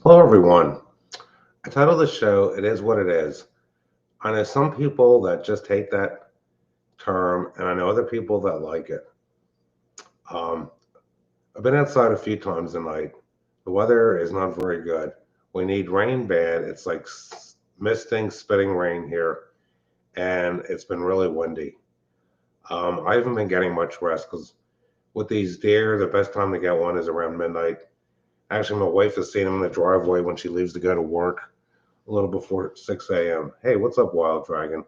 Hello, everyone. I titled the show, It Is What It Is. I know some people that just hate that term, and I know other people that like it. Um, I've been outside a few times tonight. The weather is not very good. We need rain bad. It's like misting, spitting rain here, and it's been really windy. I haven't been getting much rest because with these deer, the best time to get one is around midnight. Actually, my wife has seen them in the driveway when she leaves to go to work a little before 6 a.m. Hey, what's up, Wild Dragon?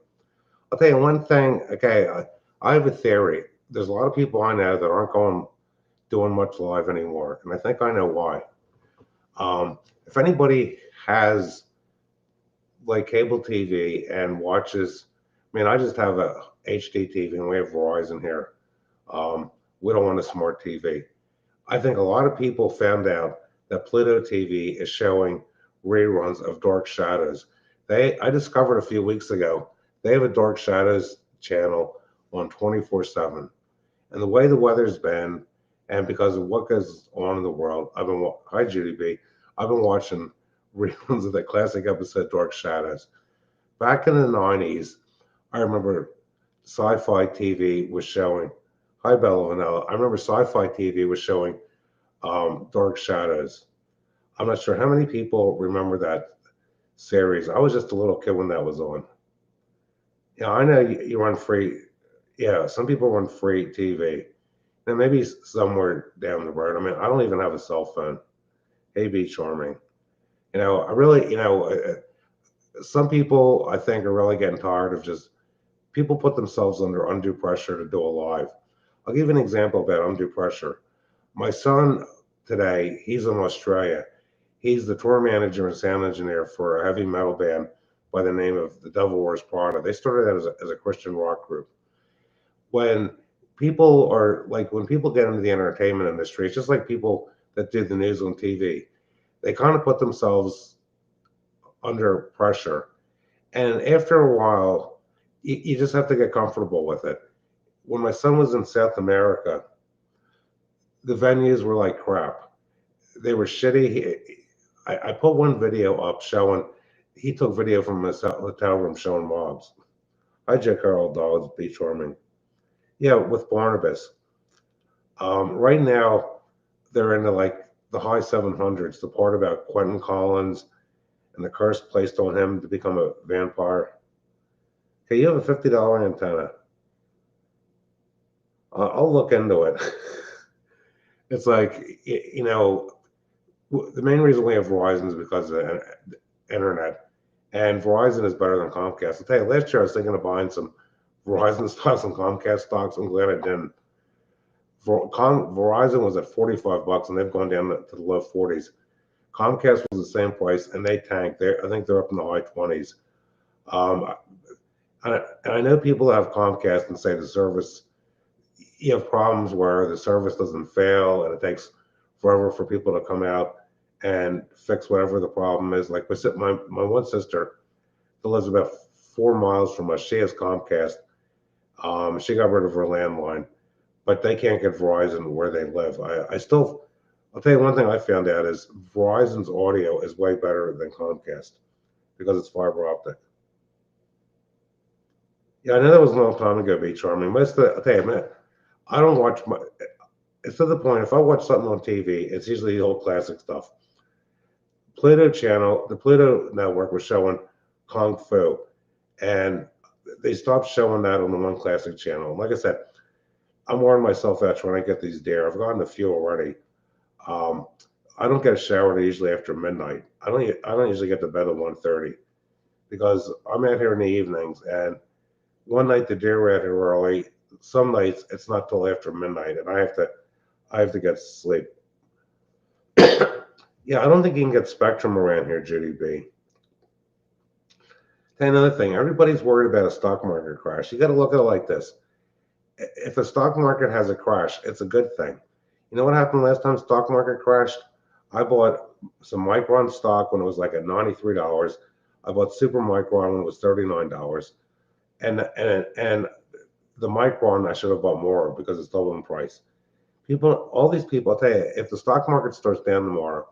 I'll tell you one thing. Okay, I have a theory. There's a lot of people I know that aren't going doing much live anymore, and I think I know why. If anybody has like cable TV and watches, I mean, I just have a HD TV and we have Verizon here. Um, we don't want a smart TV. I think a lot of people found out that Pluto TV is showing reruns of Dark Shadows. I discovered a few weeks ago they have a Dark Shadows channel on 24/7. And the way the weather's been, and because of what goes on in the world, hi Judy B. I've been watching reruns of the classic episode Dark Shadows. Back in the 90s, I remember Sci-Fi TV was showing. Hi Bella Vanilla. I remember Sci-Fi TV was showing Dark Shadows. I'm not sure how many people remember that series. I was just a little kid when that was on. Yeah, I know you run free. Yeah, some people run free TV. And maybe somewhere down the road. I mean, I don't even have a cell phone. Hey, be charming. I really, some people I think are really getting tired of just people put themselves under undue pressure to do a live. I'll give you an example about undue pressure. My son today, he's in Australia. He's the tour manager and sound engineer for a heavy metal band by the name of the Devil Wears Prada. They started out as a Christian rock group. When when people get into the entertainment industry, it's just like people that do the news on TV. They kind of put themselves under pressure. And after a while, you just have to get comfortable with it. When my son was in South America, the venues were like crap. They were shitty. I put one video up showing he took video from his hotel room showing mobs. Hi, Jack Earl Dogs, be charming. Yeah, with Barnabas. Right now, they're into like the high 700s. The part about Quentin Collins and the curse placed on him to become a vampire. Hey, you have a $50 antenna. I'll look into it. It's like, the main reason we have Verizon is because of the internet. And Verizon is better than Comcast. I'll tell you, last year I was thinking of buying some Verizon stocks and Comcast stocks. I'm glad I didn't. Verizon was at 45 bucks and they've gone down to the low 40s. Comcast was the same price and they tanked. I think they're up in the high 20s. Um, and I know people that have Comcast and say the service, you have problems where the service doesn't fail and it takes forever for people to come out and fix whatever the problem is. Like my one sister that lives about 4 miles from us, she has Comcast. She got rid of her landline, but they can't get Verizon where they live. I'll tell you one thing I found out is Verizon's audio is way better than Comcast because it's fiber optic. Yeah, I know that was a long time ago, B Charming. I'll tell you, man, I don't watch my. It's to the point. If I watch something on TV, it's usually the old classic stuff. Pluto channel, the Pluto network was showing Kung Fu, and they stopped showing that on the one classic channel. Like I said, I'm wearing myself out trying to get these deer. I've gotten a few already. Um, I don't get a shower usually after midnight. I don't usually get to bed at 1:30 because I'm out here in the evenings. And one night the deer were out here early. Some nights it's not till after midnight, and I have to get sleep. Yeah, I don't think you can get Spectrum around here, Judy B. And another thing, everybody's worried about a stock market crash. You got to look at it like this: if the stock market has a crash, it's a good thing. You know what happened last time stock market crashed? I bought some Micron stock when it was like at $93. I bought Super Micron when it was $39. And the Micron I should have bought more because it's double in price. All these people, I'll tell you, if the stock market starts down tomorrow,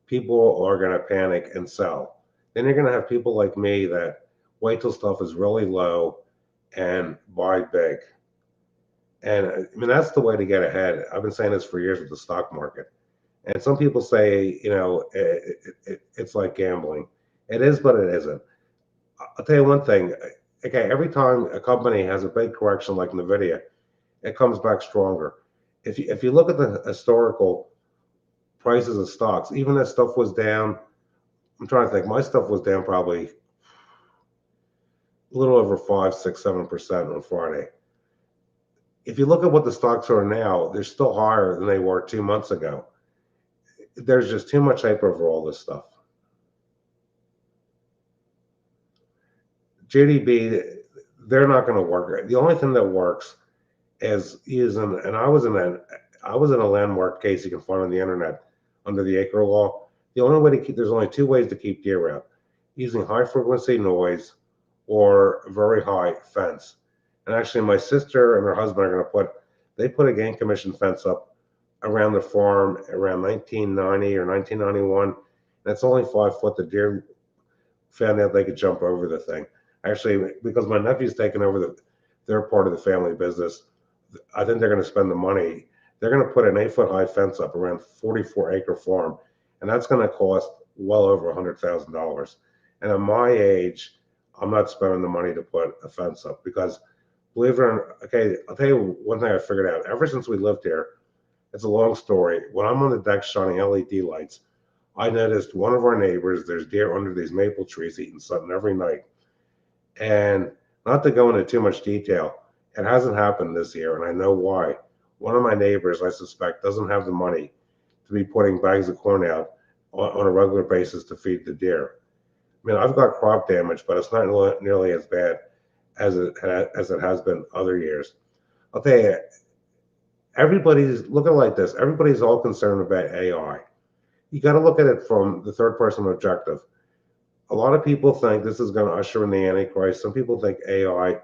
people are going to panic and sell. Then you're going to have people like me that wait till stuff is really low and buy big. And I mean, that's the way to get ahead. I've been saying this for years with the stock market. And some people say, it's like gambling. It is, but it isn't. I'll tell you one thing. Okay, every time a company has a big correction like Nvidia, it comes back stronger. If you look at the historical prices of stocks, even as stuff was down, I'm trying to think. My stuff was down probably a little over 5, 6, 7% on Friday. If you look at what the stocks are now, they're still higher than they were 2 months ago. There's just too much hype over all this stuff. JDB, they're not going to work. The only thing that works is using, and I was in a landmark case you can find on the internet under the Acre Law. The only way to keep, there's only two ways to keep deer out: using high frequency noise or very high fence. And actually, my sister and her husband are going to they put a game commission fence up around the farm around 1990 or 1991. And it's only 5 foot. The deer found out they could jump over the thing. Actually, because my nephew's taken over their part of the family business, I think they're going to spend the money. They're going to put an 8 foot high fence up around 44-acre farm, and that's going to cost well over $100,000. And at my age, I'm not spending the money to put a fence up because, believe it or not, okay, I'll tell you one thing I figured out. Ever since we lived here, it's a long story. When I'm on the deck shining LED lights, I noticed one of our neighbors, there's deer under these maple trees eating something every night. And not to go into too much detail, it hasn't happened this year, and I know why. One of my neighbors, I suspect, doesn't have the money to be putting bags of corn out on a regular basis to feed the deer. I mean, I've got crop damage, but it's not nearly as bad as it has been other years. I'll tell you, everybody's looking like this. Everybody's all concerned about AI. You got to look at it from the third person objective. A lot of people think this is going to usher in the Antichrist. Some people think AI,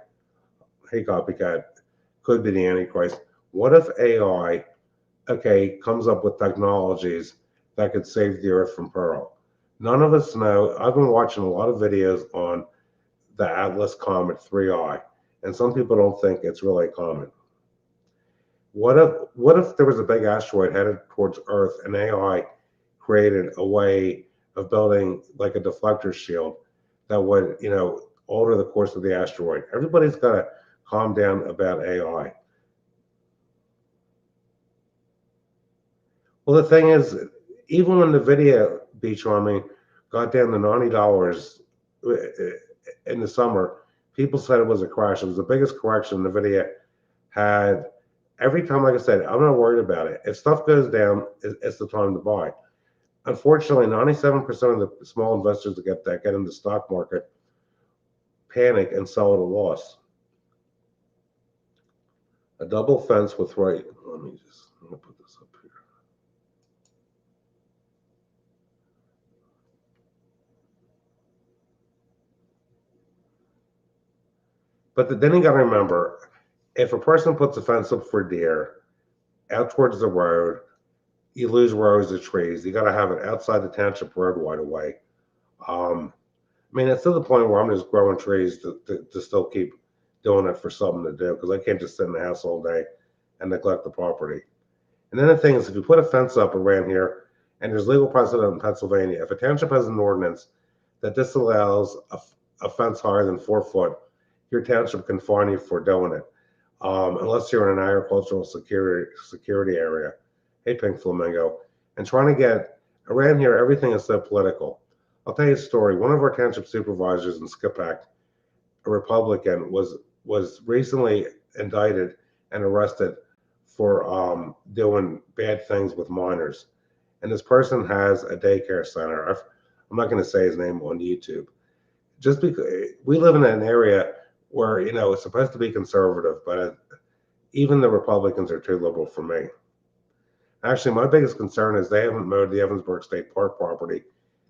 hey copycat, could be the Antichrist. What if AI, okay, comes up with technologies that could save the earth from peril? None of us know. I've been watching a lot of videos on the Atlas Comet 3I, and some people don't think it's really a comet. What if there was a big asteroid headed towards Earth and AI created a way of building like a deflector shield that would, alter the course of the asteroid? Everybody's got to calm down about AI. Well, the thing is, even when NVIDIA beach arming got down to $90 in the summer, people said it was a crash. It was the biggest correction NVIDIA had. Every time, like I said, I'm not worried about it. If stuff goes down, it's the time to buy. Unfortunately, 97% of the small investors that get in the stock market panic and sell at a loss. A double fence with right. Let me put this up here. But then you got to remember, if a person puts a fence up for deer out towards the road, you lose rows of trees. You got to have it outside the township road right away. I mean, it's to the point where I'm just growing trees to still keep doing it for something to do because I can't just sit in the house all day and neglect the property. And then the thing is, if you put a fence up around here, and there's legal precedent in Pennsylvania, if a township has an ordinance that disallows a fence higher than 4 foot, your township can fine you for doing it, unless you're in an agricultural security area. Hey, Pink Flamingo. And trying to get around here, everything is so political. I'll tell you a story. One of our township supervisors in Skipack, a Republican, was recently indicted and arrested for doing bad things with minors. And this person has a daycare center. I'm not going to say his name on YouTube. Just because we live in an area where, it's supposed to be conservative, but even the Republicans are too liberal for me. Actually, my biggest concern is they haven't mowed the Evansburg State Park property.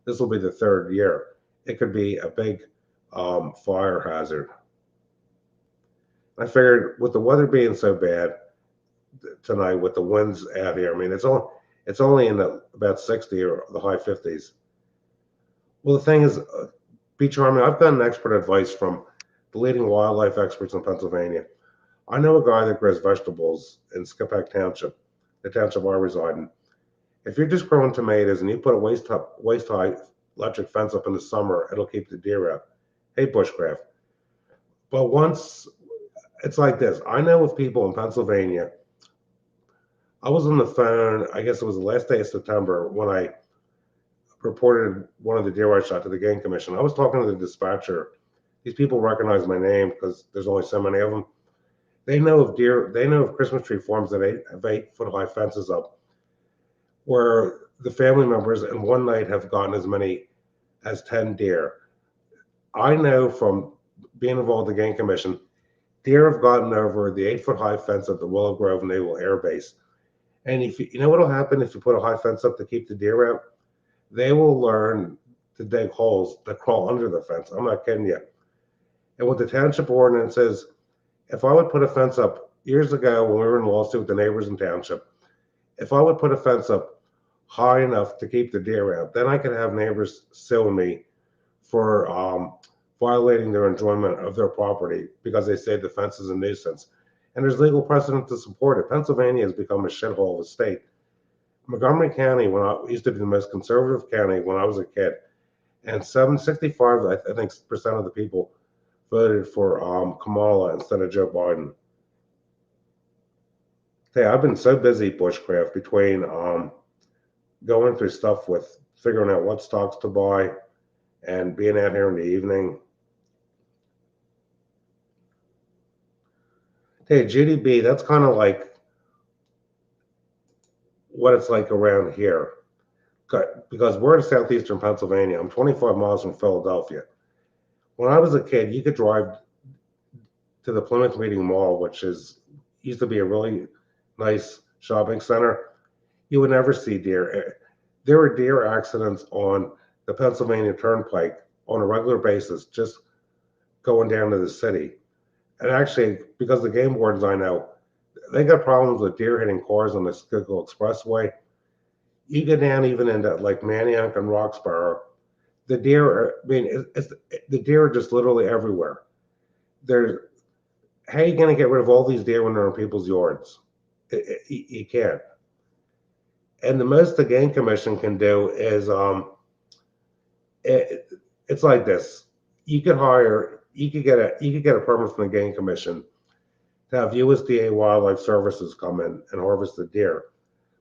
This will be the third year. It could be a big fire hazard. I figured with the weather being so bad tonight, with the winds out here, I mean, It's only in about 60 or the high 50s. Well, the thing is, Beach Army, I've gotten expert advice from the leading wildlife experts in Pennsylvania. I know a guy that grows vegetables in Skipack Township, the township I reside in. If you're just growing tomatoes and you put a waist high electric fence up in the summer, it'll keep the deer out. Hey, bushcraft. But once it's like this, I know with people in Pennsylvania, I was on the phone, I guess it was the last day of September when I reported one of the deer I shot to the game commission. I was talking to the dispatcher. These people recognize my name because there's only so many of them. They know of Christmas tree farms that have 8 foot high fences up where the family members in one night have gotten as many as 10 deer. I know from being involved in the game commission, deer have gotten over the 8 foot high fence at the Willow Grove Naval Air Base. And if you know what'll happen if you put a high fence up to keep the deer out, they will learn to dig holes that crawl under the fence. I'm not kidding you. And what the township ordinance is, if I would put a fence up years ago when we were in a lawsuit with the neighbors in township, if I would put a fence up high enough to keep the deer out, then I could have neighbors suing me for violating their enjoyment of their property because they say the fence is a nuisance. And there's legal precedent to support it. Pennsylvania has become a shithole of a state. Montgomery County, when I used to be the most conservative county when I was a kid, and 765, I think, percent of the people voted for Kamala instead of Joe Biden. Hey, I've been so busy bushcraft between going through stuff with figuring out what stocks to buy and being out here in the evening. Hey, GDB, that's kind of like what it's like around here. Because we're in southeastern Pennsylvania. I'm 25 miles from Philadelphia. When I was a kid, you could drive to the Plymouth Meeting Mall, which used to be a really nice shopping center. You would never see deer. There were deer accidents on the Pennsylvania Turnpike on a regular basis, just going down to the city. And actually, because the game wardens I know, they got problems with deer hitting cars on the Schuylkill Expressway. You get down even into like Manayunk and Roxborough, the deer are, I mean, the deer are just literally everywhere. There's, how are you going to get rid of all these deer when they're in people's yards? You can't. And the most the game commission can do is, it's like this. You could get a permit from the game commission to have USDA Wildlife Services come in and harvest the deer.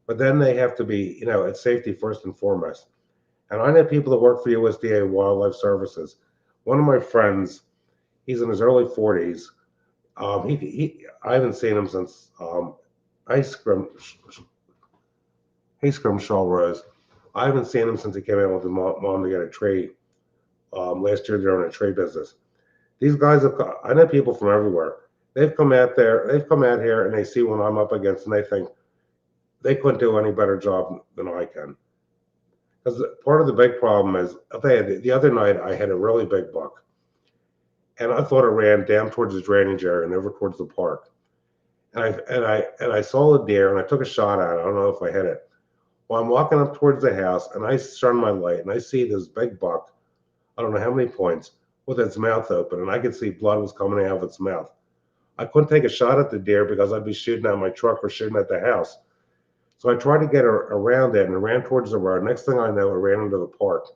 But then they have to be, it's safety first and foremost. And I know people that work for USDA Wildlife Services. One of my friends, he's in his early 40s. I haven't seen him since ice Scrimshaw Rose. I haven't seen him since he came out with his mom to get a tree. Last year they're in a tree business. These guys I know people from everywhere. They've come out here and they see what I'm up against and they think they couldn't do any better job than I can. Because part of the big problem is, the other night I had a really big buck, and I thought it ran down towards the drainage area and over towards the park. And I saw a deer and I took a shot at it. I don't know if I hit it. Well, I'm walking up towards the house and I shine my light and I see this big buck. I don't know how many points with its mouth open, and I could see blood was coming out of its mouth. I couldn't take a shot at the deer because I'd be shooting at my truck or shooting at the house. So I tried to get around it and I ran towards the road. Next thing I know, I ran into the park.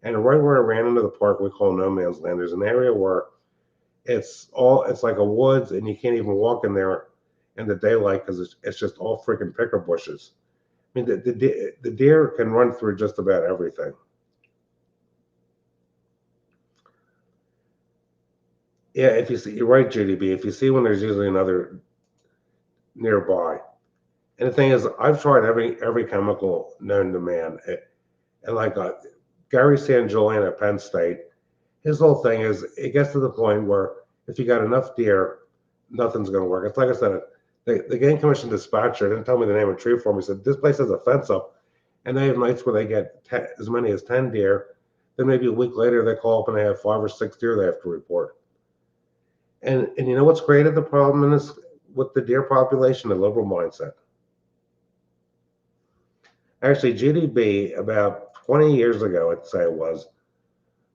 And right where I ran into the park, we call no man's land. There's an area where it's like a woods and you can't even walk in there in the daylight because it's just all freaking picker bushes. I mean, the deer can run through just about everything. Yeah, if you see, you're right, JDB. If you see one, there's usually another nearby. And the thing is, I've tried every chemical known to man. And like Gary St. Julian at Penn State, his whole thing is it gets to the point where if you got enough deer, nothing's going to work. It's like I said, the game commission dispatcher didn't tell me the name of the tree for me. He said, this place has a fence up, and they have nights where they get as many as 10 deer. Then maybe a week later, they call up and they have 5 or 6 deer they have to report. And you know what's created the problem in this with the deer population? The liberal mindset. Actually, GDB, about 20 years ago, I'd say it was,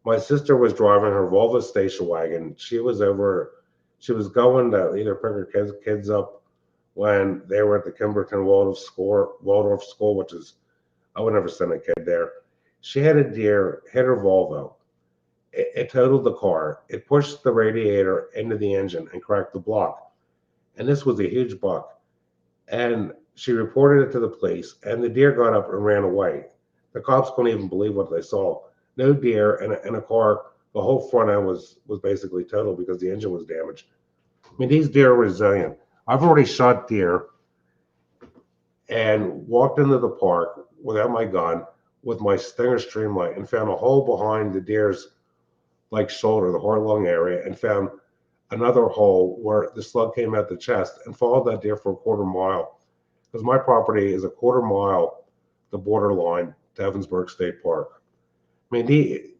my sister was driving her Volvo station wagon. She was going to either pick her kids up when they were at the Kimberton Waldorf School, which is, I would never send a kid there. She had a deer hit her Volvo. It totaled the car. It pushed the radiator into the engine and cracked the block. And this was a huge buck. And she reported it to the police, and the deer got up and ran away. The cops couldn't even believe what they saw. No deer and a car. The whole front end was basically totaled because the engine was damaged. I mean, these deer are resilient. I've already shot deer and walked into the park without my gun with my Stinger Streamlight and found a hole behind the deer's like shoulder, the heart lung area, and found another hole where the slug came out the chest and followed that deer for a quarter mile. Because my property is a quarter mile, the borderline to Evansburg State Park. I mean,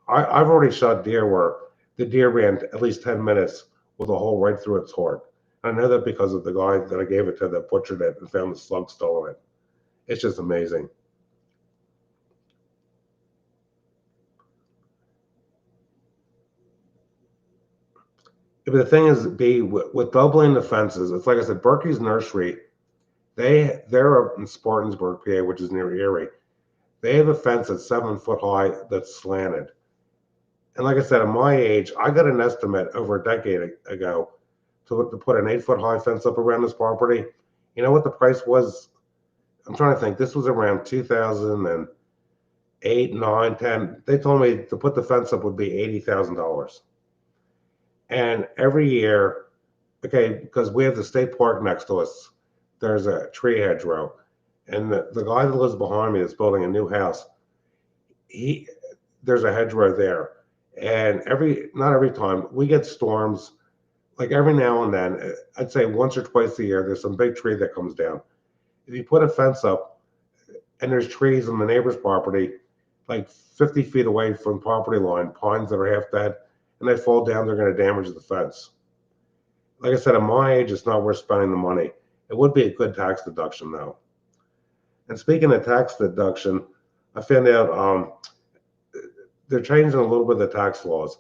I've already shot deer where the deer ran at least 10 minutes with a hole right through its heart. I know that because of the guy that I gave it to that butchered it and found the slug still in it. It's just amazing. But the thing is, B, with doubling the fences, it's like I said, Berkey's Nursery, they're up in Spartansburg, PA, which is near Erie. They have a fence that's 7 foot high that's slanted. And like I said, at my age, I got an estimate over a decade ago to put an 8 foot high fence up around this property. You know what the price was? I'm trying to think. This was around 2008, 9, 10. They told me to put the fence up would be $80,000. And every year, okay, because we have the state park next to us, there's a tree hedgerow. And the guy that lives behind me is building a new house. He There's a hedgerow there. And not every time, we get storms. Like every now and then, I'd say once or twice a year, there's some big tree that comes down. If you put a fence up and there's trees on the neighbor's property, like 50 feet away from property line, pines that are half dead, and they fall down, they're going to damage the fence. Like I said, at my age, it's not worth spending the money. It would be a good tax deduction, though. And speaking of tax deduction, I found out they're changing a little bit of the tax laws.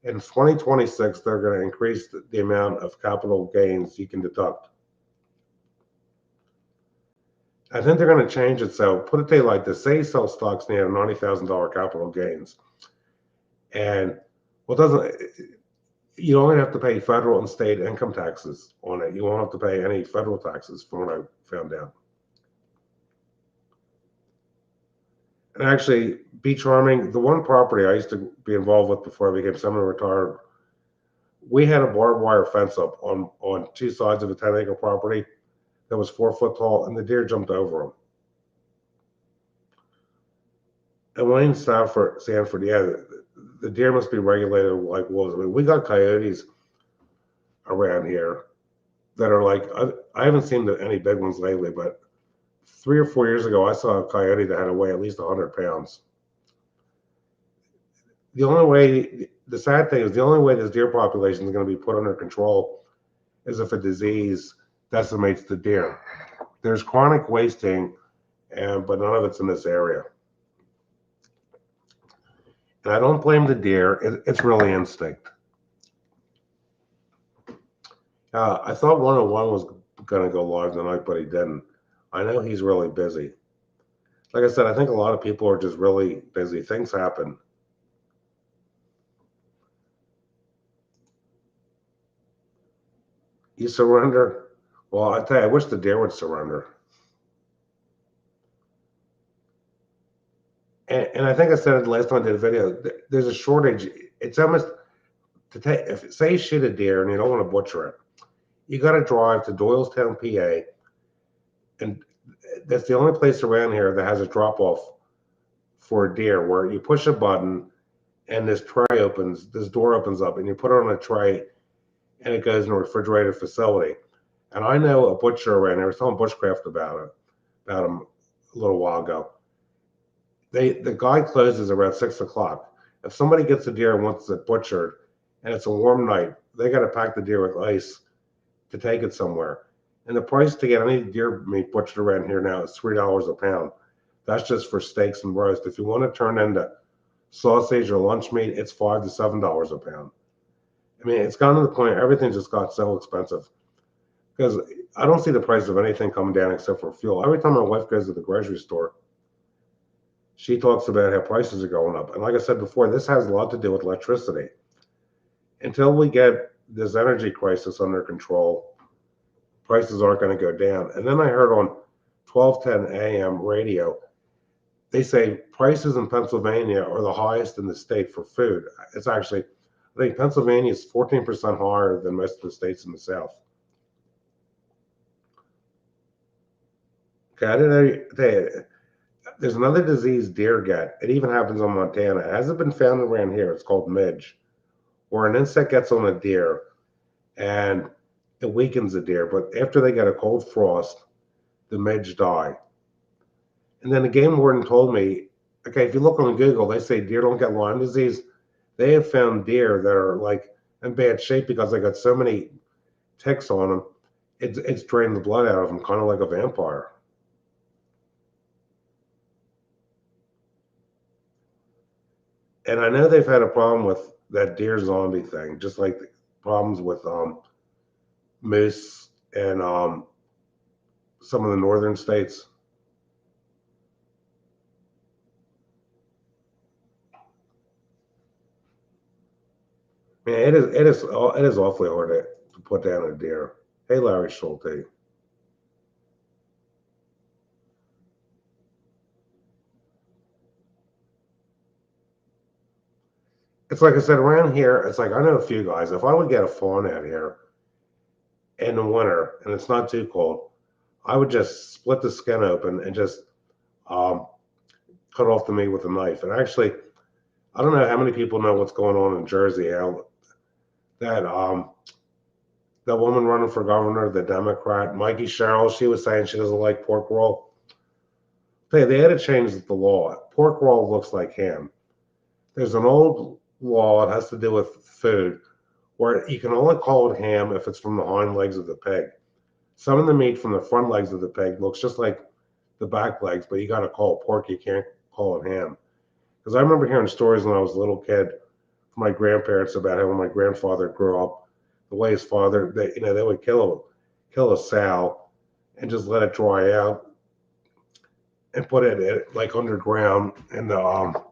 In 2026, they're going to increase the amount of capital gains you can deduct. I think they're going to change it. So put it to you like this: say you sell stocks and you have $90,000 capital gains, and well, doesn't you only have to pay federal and state income taxes on it. You won't have to pay any federal taxes, from what I found out. And actually, Beach Farming, the one property I used to be involved with before I became semi-retired, we had a barbed wire fence up on two sides of a 10-acre property that was 4 foot tall, and the deer jumped over them. And Wayne Sanford, yeah, the deer must be regulated like wolves. I mean, we got coyotes around here that are like, I haven't seen any big ones lately, but 3 or 4 years ago, I saw a coyote that had to weigh at least 100 pounds. The sad thing is, the only way this deer population is going to be put under control is if a disease decimates the deer. There's chronic wasting, but none of it's in this area. And I don't blame the deer. It's really instinct. I thought 101 was going to go live tonight, but he didn't. I know he's really busy. Like I said, I think a lot of people are just really busy. Things happen. You surrender? Well, I tell you, I wish the deer would surrender. And I think I said it last time I did a video. There's a shortage. It's almost to take. If say you shoot a deer and you don't want to butcher it, you got to drive to Doylestown, PA, and that's the only place around here that has a drop off for a deer where you push a button and this door opens up, and you put it on a tray, and it goes in a refrigerated facility. And I know a butcher around here. I was telling Bushcraft about him a little while ago. The guy closes around 6 o'clock. If somebody gets a deer and wants it butchered, and it's a warm night, they got to pack the deer with ice to take it somewhere. And the price to get any deer meat butchered around here now is $3 a pound. That's just for steaks and roast. If you want to turn into sausage or lunch meat, it's $5 to $7 a pound. I mean, it's gotten to the point everything just got so expensive because I don't see the price of anything coming down except for fuel. Every time my wife goes to the grocery store, she talks about how prices are going up. And like I said before, this has a lot to do with electricity. Until we get this energy crisis under control, prices aren't going to go down. And then I heard on 1210 AM radio, they say prices in Pennsylvania are the highest in the state for food. It's actually, I think Pennsylvania is 14% higher than most of the states in the South. Okay, I didn't know. There's another disease deer get. It even happens in Montana. It hasn't been found around here. It's called midge, where an insect gets on a deer and it weakens the deer. But after they get a cold frost, the midge die. And then the game warden told me, okay, if you look on Google, they say deer don't get Lyme disease. They have found deer that are like in bad shape because they got so many ticks on them. It's drained the blood out of them, kind of like a vampire. And I know they've had a problem with that deer zombie thing, just like the problems with moose and some of the northern states. Man, it is awfully hard to put down a deer. Hey, Larry Schulte. It's like I said, around here, it's like I know a few guys. If I would get a fawn out here in the winter and it's not too cold, I would just split the skin open and just um, cut off the meat with a knife. And actually, I don't know how many people know what's going on in Jersey. How that woman running for governor, the Democrat, Mikey Sherrill, she was saying she doesn't like pork roll. Hey, they had to change the law. Pork roll looks like ham. There's an old law, it has to do with food, where you can only call it ham if it's from the hind legs of the pig. Some of the meat from the front legs of the pig looks just like the back legs, but you got to call it pork. You can't call it ham. Because I remember hearing stories when I was a little kid from my grandparents about how when my grandfather grew up, the way his father, they would kill a sow and just let it dry out and put it like underground in the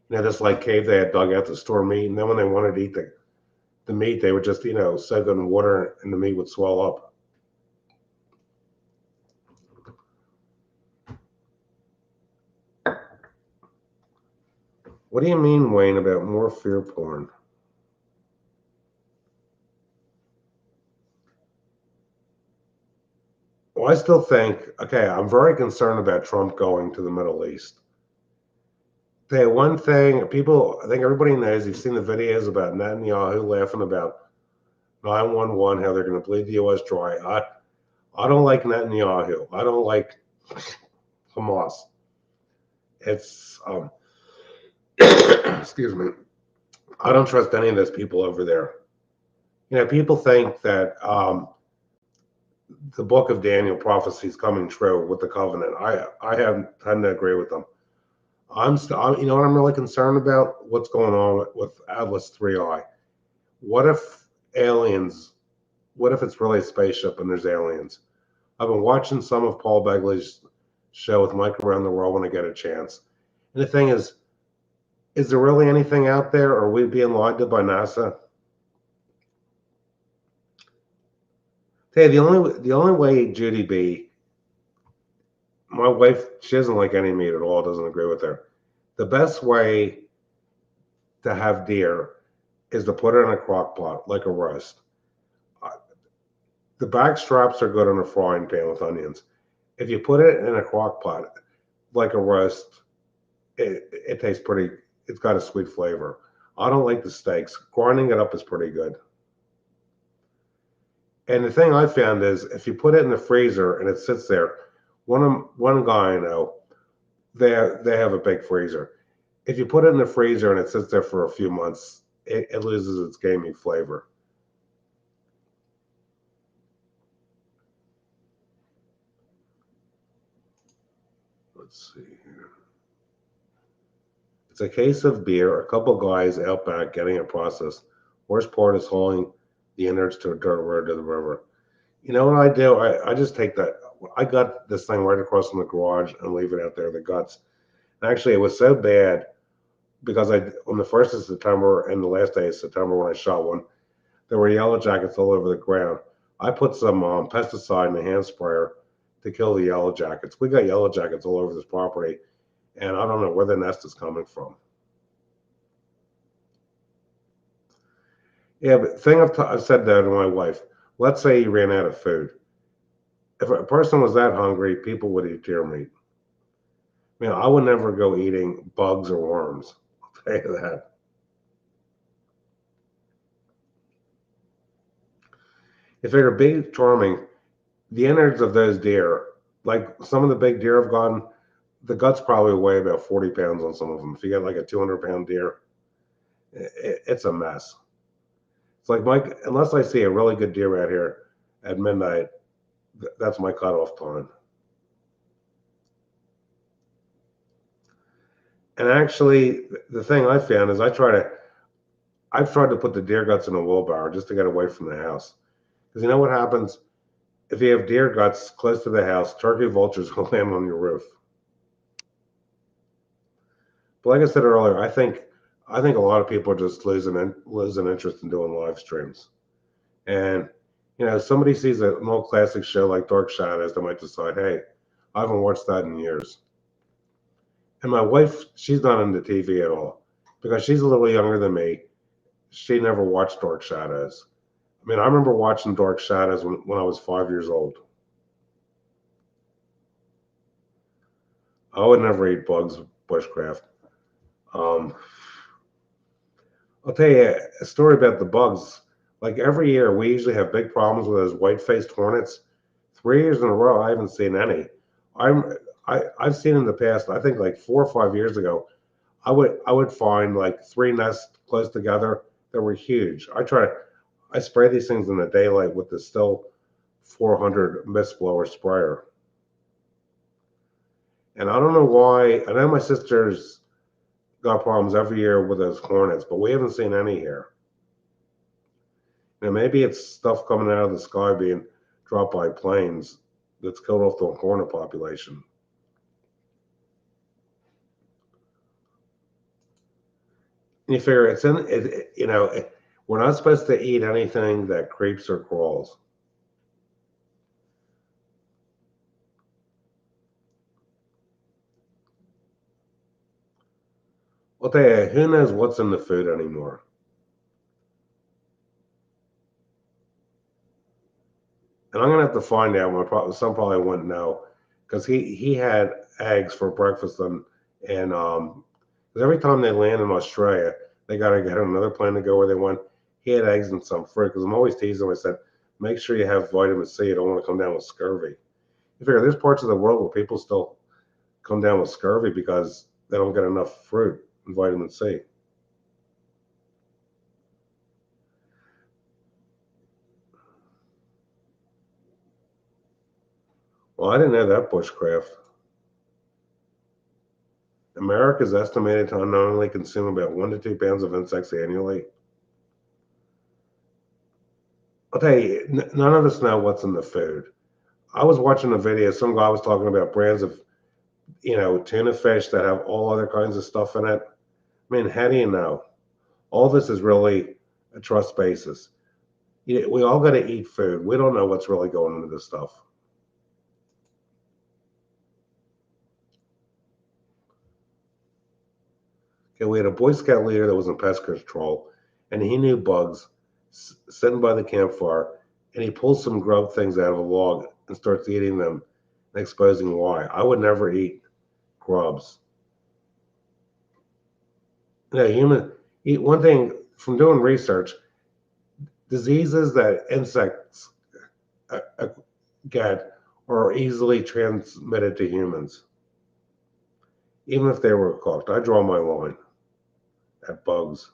this like cave they had dug out to store meat. And then when they wanted to eat the meat, they would just soak it in water and the meat would swell up. What do you mean, Wayne, about more fear porn? Well, I still think, okay, I'm very concerned about Trump going to the Middle East. Okay, one thing, I think everybody knows, you've seen the videos about Netanyahu laughing about 911, how they're going to bleed the U.S. dry. I don't like Netanyahu. I don't like Hamas. It's, excuse me, I don't trust any of those people over there. People think that the book of Daniel prophecy is coming true with the covenant. I tend to agree with them. You know what I'm really concerned about? What's going on with Atlas 3I? What if aliens? What if it's really a spaceship and there's aliens? I've been watching some of Paul Begley's show with Mike Around the World when I get a chance. And the thing is there really anything out there, or are we being lied to by NASA? Hey, the only way Judy B, my wife, she doesn't like any meat at all, doesn't agree with her. The best way to have deer is to put it in a crock pot, like a roast. The back straps are good in a frying pan with onions. If you put it in a crock pot, like a roast, it tastes pretty, it's got a sweet flavor. I don't like the steaks. Grinding it up is pretty good. And the thing I found is if you put it in the freezer and it sits there, one guy I know, they have a big freezer. If you put it in the freezer and it sits there for a few months, it loses its gamey flavor. Let's see here. It's a case of beer, a couple guys out back getting it processed. Worst part is hauling the innards to a dirt road to the river. You know what I do? I just take that. I got this thing right across from the garage and leave it out there, the guts. And actually, it was so bad because on the 1st of September and the last day of September when I shot one, there were yellow jackets all over the ground. I put some pesticide in the hand sprayer to kill the yellow jackets. We got yellow jackets all over this property, and I don't know where the nest is coming from. Yeah, but thing I've said that to my wife. Let's say you ran out of food. If a person was that hungry, people would eat deer meat. I mean, I would never go eating bugs or worms. I'll tell you that. If they're big, charming, the innards of those deer, like some of the big deer I've gotten, the guts probably weigh about 40 pounds on some of them. If you get like a 200-pound deer, it's a mess. It's like unless I see a really good deer out here at midnight, that's my cutoff time. And actually, the thing I found is I've tried to put the deer guts in a wheelbarrow just to get away from the house. Because you know what happens if you have deer guts close to the house? Turkey vultures will land on your roof. But like I said earlier, I think a lot of people are just losing interest in doing live streams. And somebody sees an old classic show like Dark Shadows, they might decide, hey, I haven't watched that in years. And my wife, she's not into TV at all because she's a little younger than me. She never watched Dark Shadows. I mean, I remember watching Dark Shadows when I was 5 years old. I would never eat bugs, bushcraft. Um, I'll tell you a story about the bugs. Like every year, we usually have big problems with those white-faced hornets. 3 years in a row, I haven't seen any. I'm I've seen in the past. I think like 4 or 5 years ago, I would find like three nests close together that were huge. I spray these things in the daylight with the Still 400 mist blower sprayer, and I don't know why. I know my sister's got problems every year with those hornets, but we haven't seen any here. Maybe it's stuff coming out of the sky being dropped by planes that's killed off the hornet population. And you figure it's in it, we're not supposed to eat anything that creeps or crawls. I'll tell you, who knows what's in the food anymore? And I'm gonna have to find out. Some probably wouldn't know because he had eggs for breakfast and 'cause every time they land in Australia, they gotta get on another plane to go where they went. He had eggs and some fruit because I'm always teasing him. I said, make sure you have vitamin C. You don't want to come down with scurvy. You figure there's parts of the world where people still come down with scurvy because they don't get enough fruit and vitamin C. Well, I didn't know that bushcraft. America is estimated to unknowingly consume about 1 to 2 pounds of insects annually. I'll tell you, none of us know what's in the food. I was watching a video. Some guy was talking about brands of, tuna fish that have all other kinds of stuff in it. I mean, how do you know? All this is really a trust basis. We all got to eat food. We don't know what's really going into this stuff. Okay, we had a Boy Scout leader that was in pest control, and he knew bugs sitting by the campfire, and he pulls some grub things out of a log and starts eating them and exposing why. I would never eat grubs. Human eat one thing from doing research. Diseases that insects get are easily transmitted to humans, even if they were cooked. I draw my line at bugs.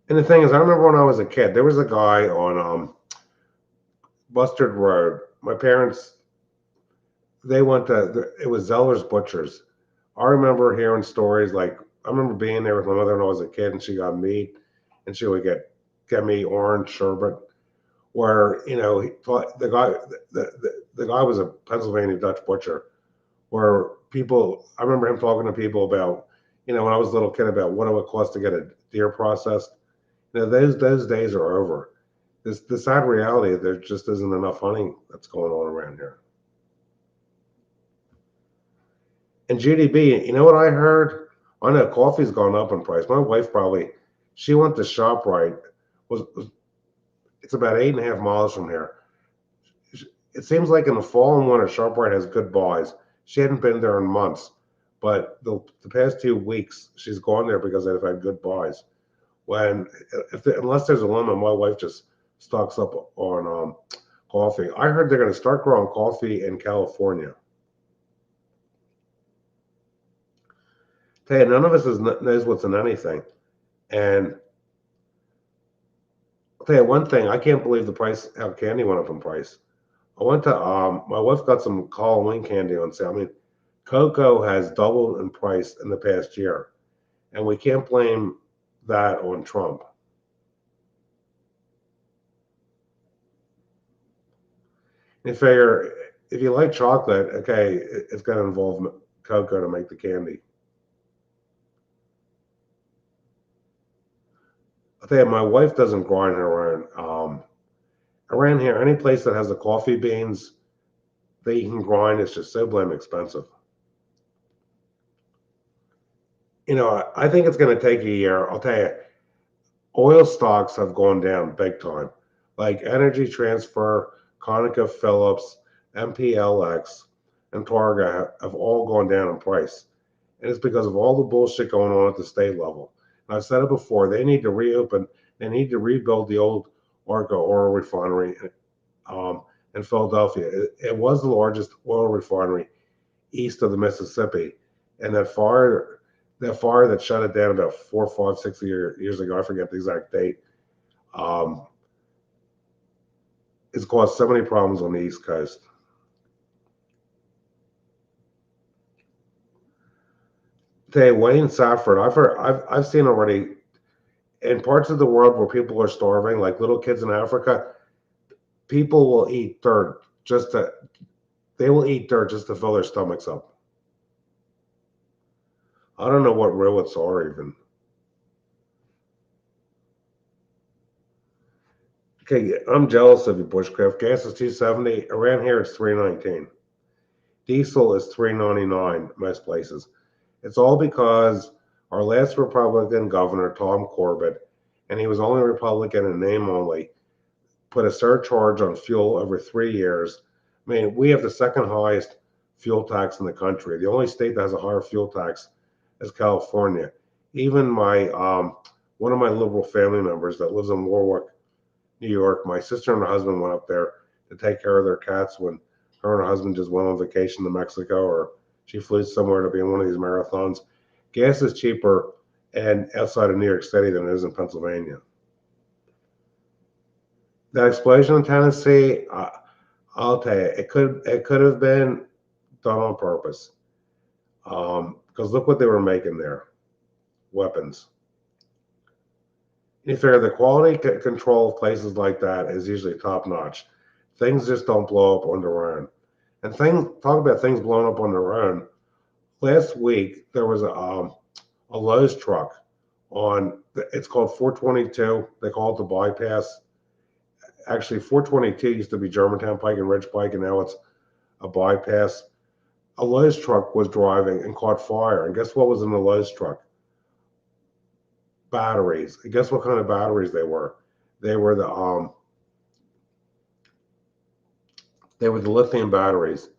And the thing is, I remember when I was a kid, there was a guy on Bustard Road. my parents, they went to, it was Zeller's Butchers. I remember hearing stories like, I remember being there with my mother when I was a kid and she got meat and she would get me orange sherbet where, the guy, the guy was a Pennsylvania Dutch butcher where people, I remember him talking to people about, when I was a little kid about what it would cost to get a deer processed. Those days are over. The sad reality, there just isn't enough hunting that's going on around here. And GDB, you know what I heard? I know coffee's gone up in price. My wife probably, she went to ShopRite. Was It's about 8.5 miles from here. It seems like in the fall and winter, ShopRite has good buys. She hadn't been there in months, but the past 2 weeks she's gone there because they've had good buys. When unless there's a limit, my wife just stocks up on coffee. I heard they're going to start growing coffee in California. Tell you, none of us knows what's in anything. And I'll tell you one thing, I can't believe the price, how candy went up in price. I went to, my wife got some Halloween candy on sale. I mean, cocoa has doubled in price in the past year. And we can't blame that on Trump. You figure if you like chocolate, okay, it's going to involve cocoa to make the candy. I'll tell you, my wife doesn't grind her own. Around here, any place that has the coffee beans that you can grind is just so blame expensive. I think it's going to take a year. I'll tell you, oil stocks have gone down big time. Like Energy Transfer, ConocoPhillips, MPLX, and Targa have all gone down in price. And it's because of all the bullshit going on at the state level. And I've said it before, they need to reopen, they need to rebuild the old Arco oil refinery in Philadelphia. It was the largest oil refinery east of the Mississippi. And that fire that shut it down about 4, 5, 6 years ago, I forget the exact date, um, it's caused so many problems on the East Coast. Today, Wayne Safford, I've seen already in parts of the world where people are starving, like little kids in Africa, people will eat dirt they will eat dirt just to fill their stomachs up. I don't know what rillets are even. Okay, I'm jealous of you, Bushcraft. Gas is 270. Around here, it's 319. Diesel is 399 most places. It's all because our last Republican governor, Tom Corbett, and he was only Republican in name only, put a surcharge on fuel over 3 years. I mean, we have the second highest fuel tax in the country. The only state that has a higher fuel tax is California. Even one of my liberal family members that lives in Warwick, New York, my sister and her husband went up there to take care of their cats when her and her husband just went on vacation to Mexico, or she flew somewhere to be in one of these marathons. Gas is cheaper and outside of New York City than it is in Pennsylvania. That explosion in Tennessee, I'll tell you, it could have been done on purpose. Because look what they were making there, weapons. You figure the quality control of places like that is usually top notch. Things just don't blow up on their own. And talk about things blowing up on their own. Last week there was a Lowe's truck it's called 422. They call it the bypass. Actually, 422 used to be Germantown Pike and Ridge Pike, and now it's a bypass. A Lowe's truck was driving and caught fire. And guess what was in the Lowe's truck? Batteries. And guess what kind of batteries they were? They were the lithium batteries.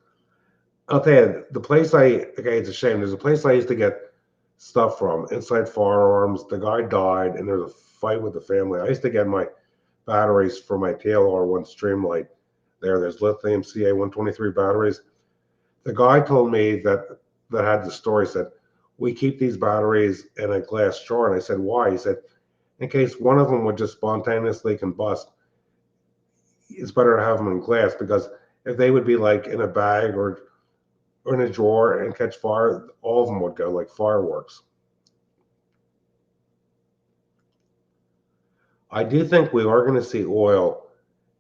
I'll tell you, it's a shame. There's a place I used to get stuff from, Inside Firearms. The guy died, and there's a fight with the family. I used to get my batteries for my TLR1 Streamlight. There's lithium CA123 batteries. The guy told me that had the story, said, we keep these batteries in a glass jar. And I said, why? He said, in case one of them would just spontaneously combust, it's better to have them in glass because if they would be like in a bag or in a drawer and catch fire, all of them would go like fireworks. I do think we are going to see oil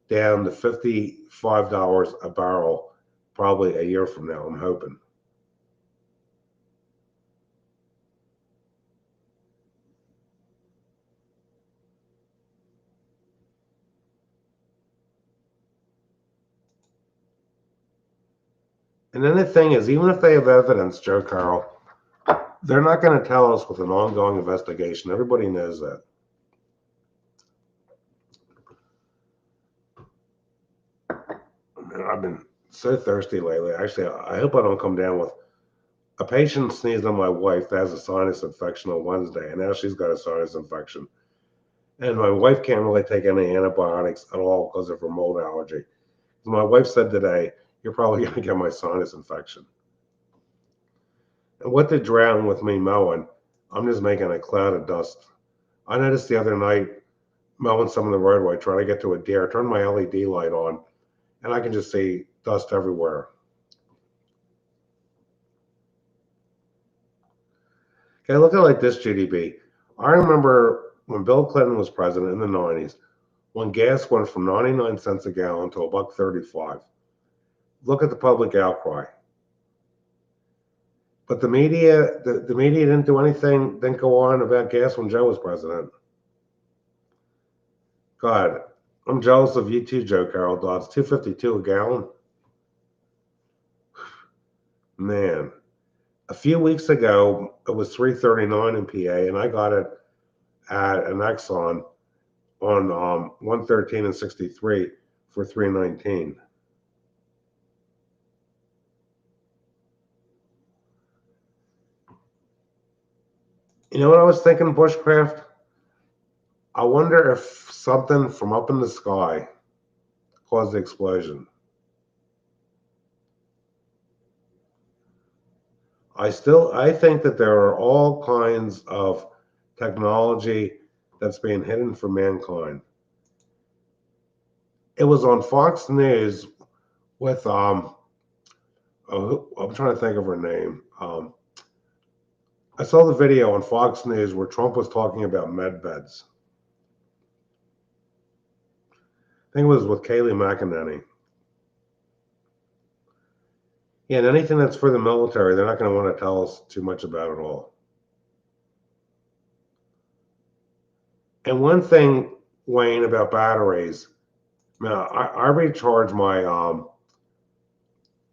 down to $55 a barrel probably a year from now. I'm hoping. And then the thing is, even if they have evidence, Joe Carroll, they're not going to tell us with an ongoing investigation. Everybody knows that. Man, I've been so thirsty lately. Actually, I hope I don't come down with a patient sneezed on my wife that has a sinus infection on Wednesday, and now she's got a sinus infection. And my wife can't really take any antibiotics at all because of her mold allergy. My wife said today, "You're probably going to get my sinus infection." And what to drown with me mowing, I'm just making a cloud of dust. I noticed the other night mowing some of the roadway, trying to get to a deer, turn my LED light on, and I can just see dust everywhere. Okay, look at it like this, GDB. I remember when Bill Clinton was president in the 90s, when gas went from 99 cents a gallon to $1.35. Look at the public outcry. But the media, the media didn't do anything, didn't go on about gas when Joe was president. God, I'm jealous of you too, Joe Carroll. It's $2.52 a gallon. Man, a few weeks ago it was $3.39 in PA, and I got it at an Exxon on 113 and 63 for $3.19. You know what I was thinking, Bushcraft? I wonder if something from up in the sky caused the explosion. I think that there are all kinds of technology that's being hidden from mankind. It was on Fox News with I'm trying to think of her name. I saw the video on Fox News where Trump was talking about med beds. I think it was with Kayleigh McEnany. Yeah, and anything that's for the military, they're not going to want to tell us too much about it all. And one thing, Wayne, about batteries. Now, I recharge I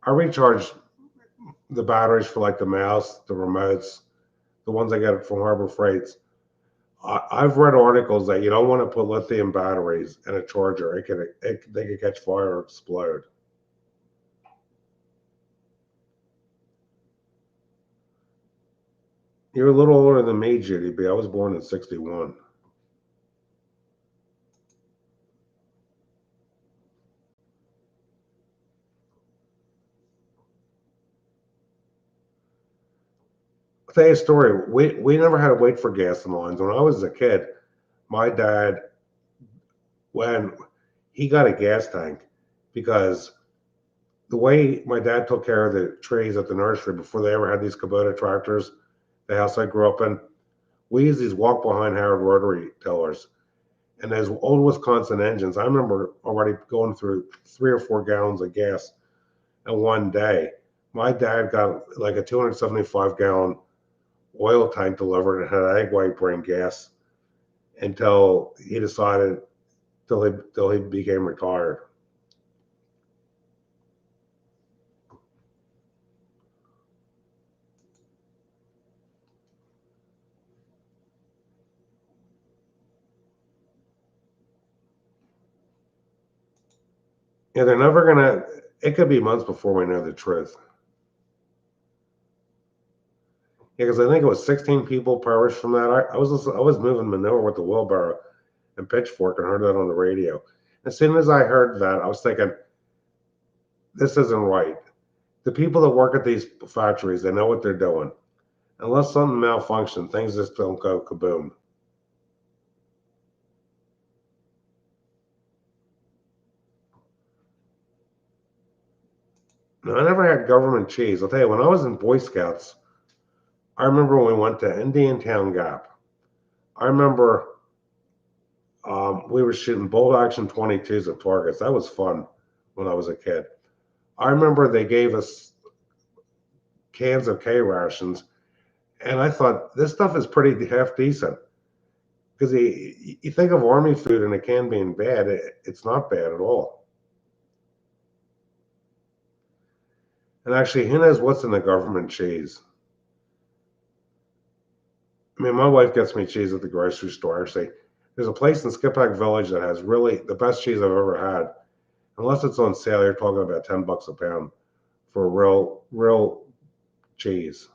recharge the batteries for like the mouse, the remotes, the ones I get from Harbor Freights. I've read articles that you don't want to put lithium batteries in a charger. They could catch fire or explode. You're a little older than me, GDB. I was born in '61. I'll tell you a story. We never had to wait for gas in lines. When I was a kid, my dad, when he got a gas tank, because the way my dad took care of the trees at the nursery before they ever had these Kubota tractors, the house I grew up in, we used these walk behind Howard rotary tillers. And those old Wisconsin engines, I remember already going through 3 or 4 gallons of gas in one day. My dad got like a 275-gallon oil tank delivered and had egg white brain gas until he decided till he became retired. Yeah, they're never gonna. It could be months before we know the truth. Yeah, because I think it was 16 people perished from that. I was moving manure with the wheelbarrow and pitchfork and heard that on the radio. As soon as I heard that, I was thinking, this isn't right. The people that work at these factories, they know what they're doing. Unless something malfunctions, things just don't go kaboom. Now, I never had government cheese. I'll tell you, when I was in Boy Scouts, I remember when we went to Indiantown Gap. I remember we were shooting bolt action 22s at targets. That was fun when I was a kid. I remember they gave us cans of K rations, and I thought this stuff is pretty half decent because you think of army food and a can being bad, it's not bad at all. And actually, who knows what's in the government cheese? I mean, my wife gets me cheese at the grocery store. Actually, there's a place in Skippack Village that has really the best cheese I've ever had. Unless it's on sale, you're talking about $10 a pound for real cheese.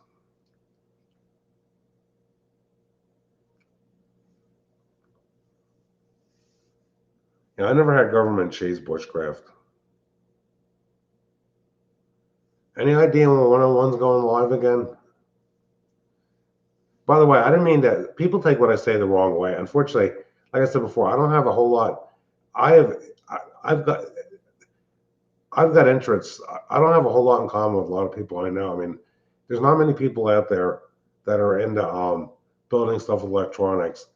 Yeah, I never had government cheese, bushcraft. Any idea when 101's going live again? By the way, I didn't mean that. People take what I say the wrong way. Unfortunately, like I said before, I don't have a whole lot. I have, I've got, I've got interests. I don't have a whole lot in common with a lot of people I know. I mean, there's not many people out there that are into building stuff with electronics,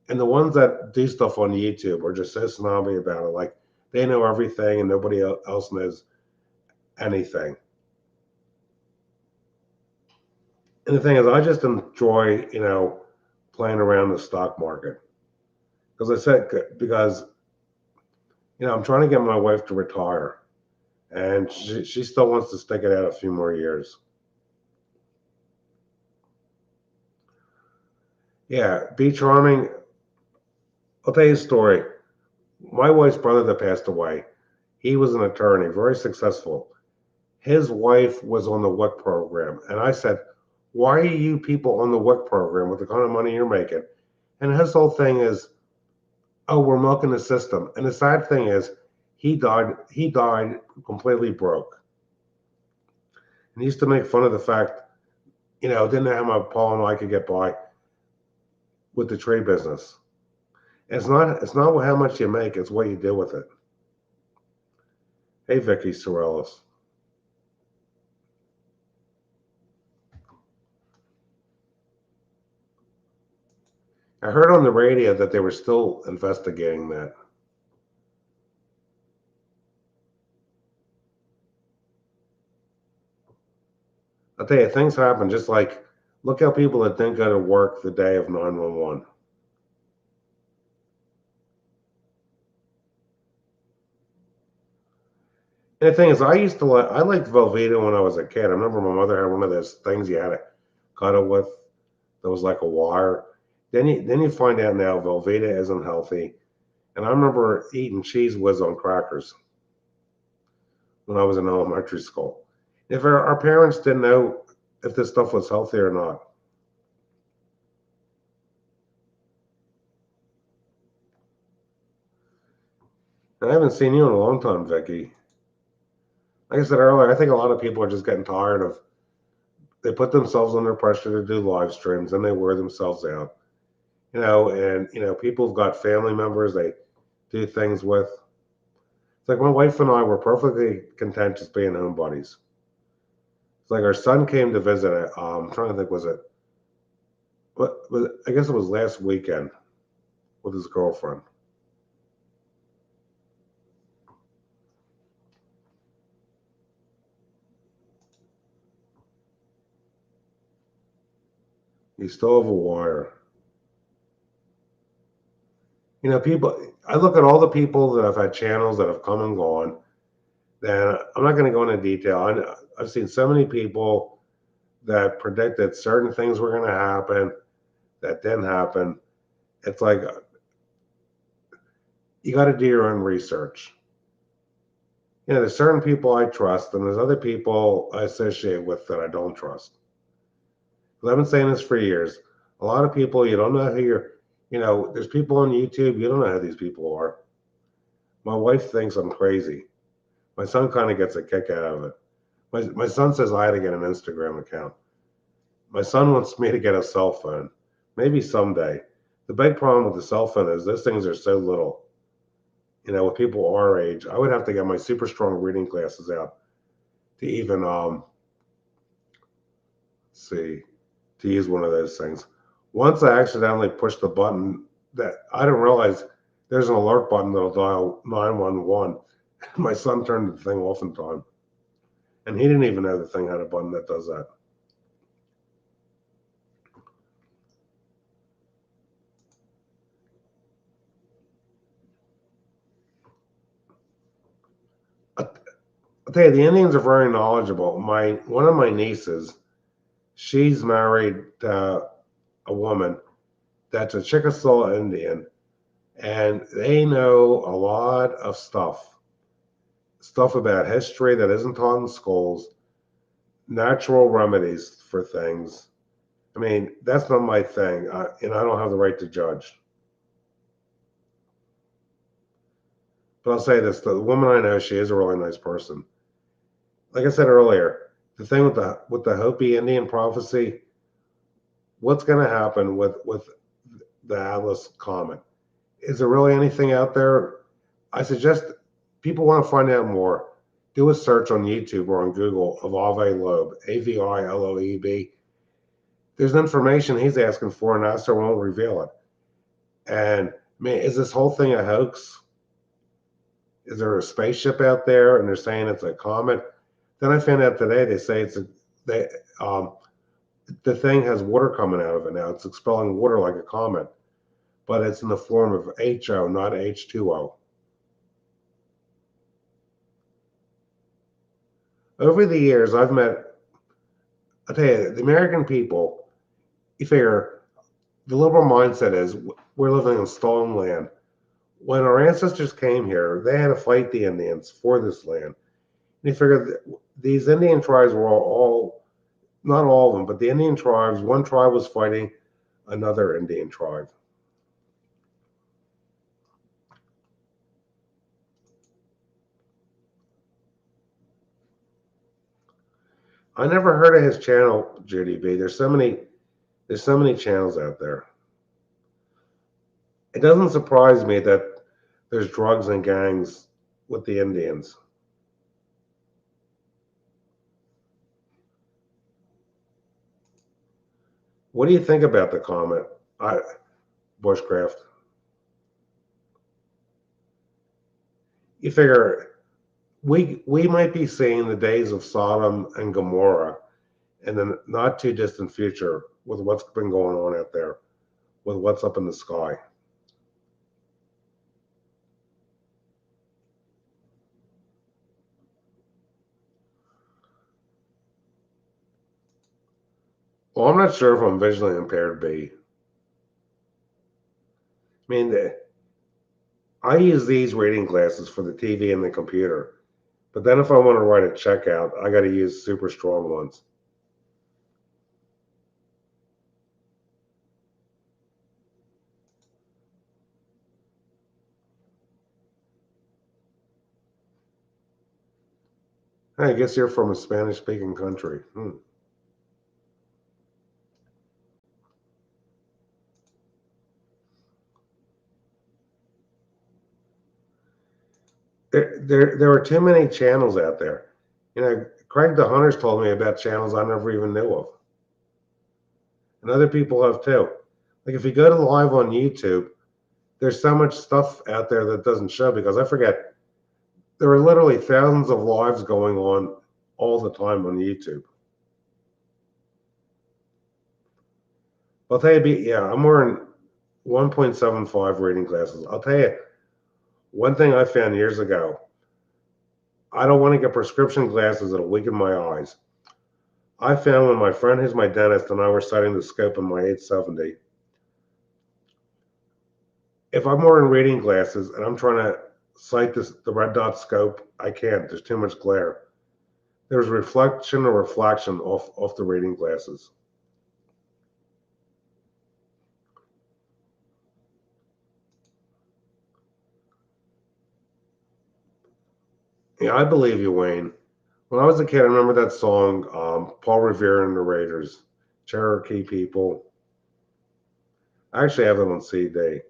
and the ones that do stuff on YouTube are just so snobby about it. Like they know everything, and nobody else knows anything. And the thing is, I just enjoy, playing around the stock market. Because I said, because, I'm trying to get my wife to retire, and she still wants to stick it out a few more years. Yeah, be charming. I'll tell you a story. My wife's brother that passed away, he was an attorney, very successful. His wife was on the WIC program. And I said, why are you people on the WIC program with the kind of money you're making? And his whole thing is, oh, we're milking the system. And the sad thing is, he died completely broke. And he used to make fun of the fact, didn't know how my Paul and I could get by with the trade business. It's not how much you make, it's what you do with it. Hey, Vicky Sorellis. I heard on the radio that they were still investigating that. I'll tell you, things happen just like look how people that didn't go to work the day of 911. And the thing is, I liked Velveeta when I was a kid. I remember my mother had one of those things you had to cut it with that was like a wire. Then you find out now Velveeta isn't healthy. And I remember eating Cheese Whiz on crackers when I was in elementary school. If our parents didn't know if this stuff was healthy or not. And I haven't seen you in a long time, Vicky. Like I said earlier, I think a lot of people are just getting tired of they put themselves under pressure to do live streams and they wear themselves out. And people have got family members they do things with. It's like my wife and I were perfectly content just being homebodies. It's like our son came to visit. I'm trying to think, I guess it was last weekend with his girlfriend. He still have a wire. People. I look at all the people that have had channels that have come and gone. And I'm not going to go into detail. I've seen so many people that predicted certain things were going to happen that didn't happen. It's like you got to do your own research. There's certain people I trust, and there's other people I associate with that I don't trust. Because I've been saying this for years. A lot of people, you don't know who there's people on YouTube, you don't know who these people are. My wife thinks I'm crazy. My son kind of gets a kick out of it. My son says I had to get an Instagram account. My son wants me to get a cell phone. Maybe someday. The big problem with the cell phone is those things are so little. With people our age, I would have to get my super strong reading glasses out to even see to use one of those things. Once I accidentally pushed the button that I didn't realize there's an alert button that'll dial 911. My son turned the thing off in time, and he didn't even know the thing had a button that does that. I'll tell you, the Indians are very knowledgeable. My one of my nieces, she's married a woman that's a Chickasaw Indian, and they know a lot of stuff about history that isn't taught in schools, natural remedies for things. I mean, that's not my thing, and I don't have the right to judge. But I'll say this: the woman I know, she is a really nice person. Like I said earlier, the thing with the Hopi Indian prophecy, what's going to happen with the Atlas Comet? Is there really anything out there? I suggest people want to find out more. Do a search on YouTube or on Google of Ave Loeb, Aviloeb. There's information he's asking for, and NASA won't reveal it. And man, is this whole thing a hoax? Is there a spaceship out there, and they're saying it's a comet? Then I found out today they say they um, the thing has water coming out of it now. It's expelling water like a comet, but it's in the form of HO, not H2O. Over the years, I'll tell you, the American people, you figure the liberal mindset is we're living in stolen land. When our ancestors came here, they had to fight the Indians for this land. And you figure these Indian tribes were all, not all of them, but the Indian tribes, one tribe was fighting another Indian tribe. I never heard of his channel, Judy B. There's so many channels out there. It doesn't surprise me that there's drugs and gangs with the Indians. What do you think about the comet, bushcraft? You figure we might be seeing the days of Sodom and Gomorrah in the not too distant future with what's been going on out there, with what's up in the sky. Well, I'm not sure if I'm visually impaired, B. I mean, I use these reading glasses for the TV and the computer, but then if I want to write a check out, I got to use super strong ones. Hey, I guess you're from a Spanish-speaking country. There are too many channels out there. You know, Craig the Hunter's told me about channels I never even knew of, and other people have too. Like if you go to live on YouTube, there's so much stuff out there that doesn't show because I forget there are literally thousands of lives going on all the time on YouTube. I'll tell you, yeah, I'm wearing 1.75 reading glasses. I'll tell you, one thing I found years ago, I don't want to get prescription glasses that'll weaken my eyes. I found when my friend who's my dentist and I were setting the scope in my 870, if I'm wearing reading glasses and I'm trying to sight the red dot scope, I can't. There's too much glare. There's reflection or reflection off the reading glasses. Yeah, I believe you, Wayne. When I was a kid, I remember that song, Paul Revere and the Raiders, Cherokee People. I actually have them on CD.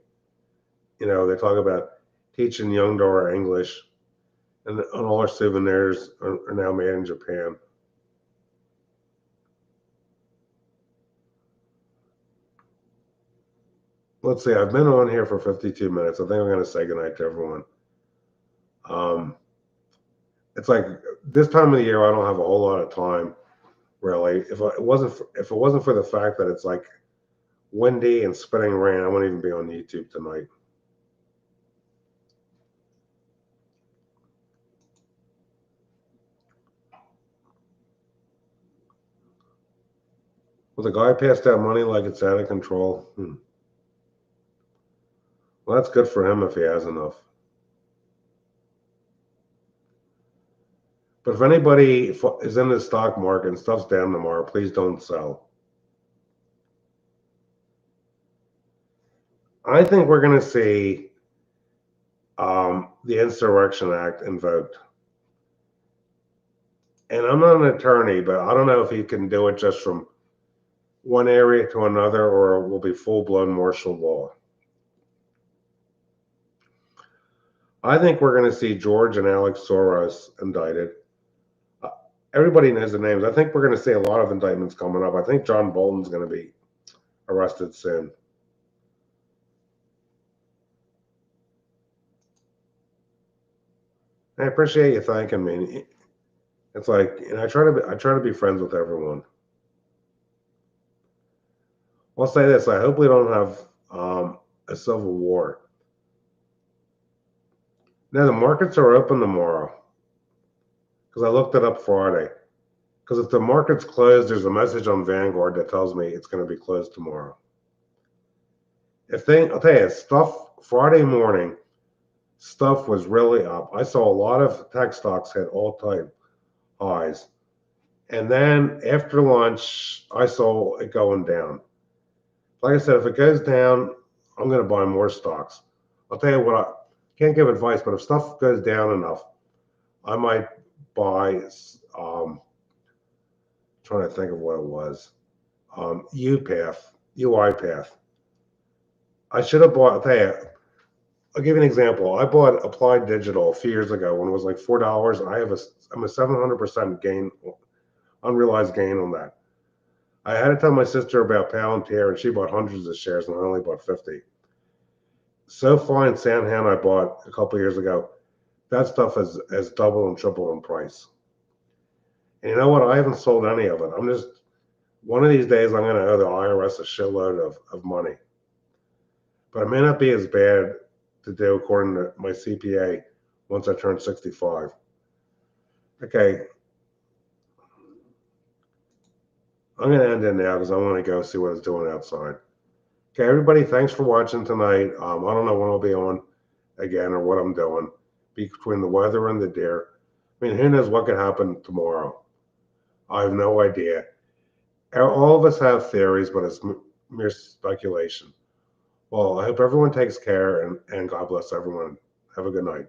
You know, they talk about teaching young Dora English. and all our souvenirs are now made in Japan. Let's see, I've been on here for 52 minutes. I think I'm going to say goodnight to everyone. It's like this time of the year, I don't have a whole lot of time, really. If it wasn't for the fact that it's like windy and spitting rain, I wouldn't even be on YouTube tonight. Well, the guy passed out money like it's out of control. Well, that's good for him if he has enough. But if anybody is in the stock market and stuff's down tomorrow, please don't sell. I think we're going to see the Insurrection Act invoked. And I'm not an attorney, but I don't know if he can do it just from one area to another or it will be full-blown martial law. I think we're going to see George and Alex Soros indicted. Everybody knows the names. I think we're going to see a lot of indictments coming up. I think John Bolton's going to be arrested soon. I appreciate you thanking me. It's like, and I try to be friends with everyone. I'll say this: I hope we don't have a civil war. Now the markets are open tomorrow because I looked it up Friday. Because if the market's closed, there's a message on Vanguard that tells me it's going to be closed tomorrow. I'll tell you, stuff Friday morning, stuff was really up. I saw a lot of tech stocks hit all-time highs. And then after lunch, I saw it going down. Like I said, if it goes down, I'm going to buy more stocks. I'll tell you what, I can't give advice, but if stuff goes down enough, I might buy, trying to think of what it was, UiPath. I should have bought, I'll tell you, I'll give you an example. I bought Applied Digital a few years ago when it was like $4. I'm a 700% gain, unrealized gain on that. I had to tell my sister about Palantir, and she bought hundreds of shares, and I only bought 50. SoFi and Sanhan I bought a couple years ago. That stuff has doubled and tripled in price. And you know what? I haven't sold any of it. One of these days, I'm going to owe the IRS a shitload of money. But it may not be as bad to do according to my CPA once I turn 65. Okay. I'm going to end it now because I want to go see what it's doing outside. Okay, everybody, thanks for watching tonight. I don't know when I'll be on again or what I'm doing between the weather and the deer. I mean, who knows what could happen tomorrow? I have no idea. All of us have theories, but it's mere speculation. Well, I hope everyone takes care and God bless everyone. Have a good night.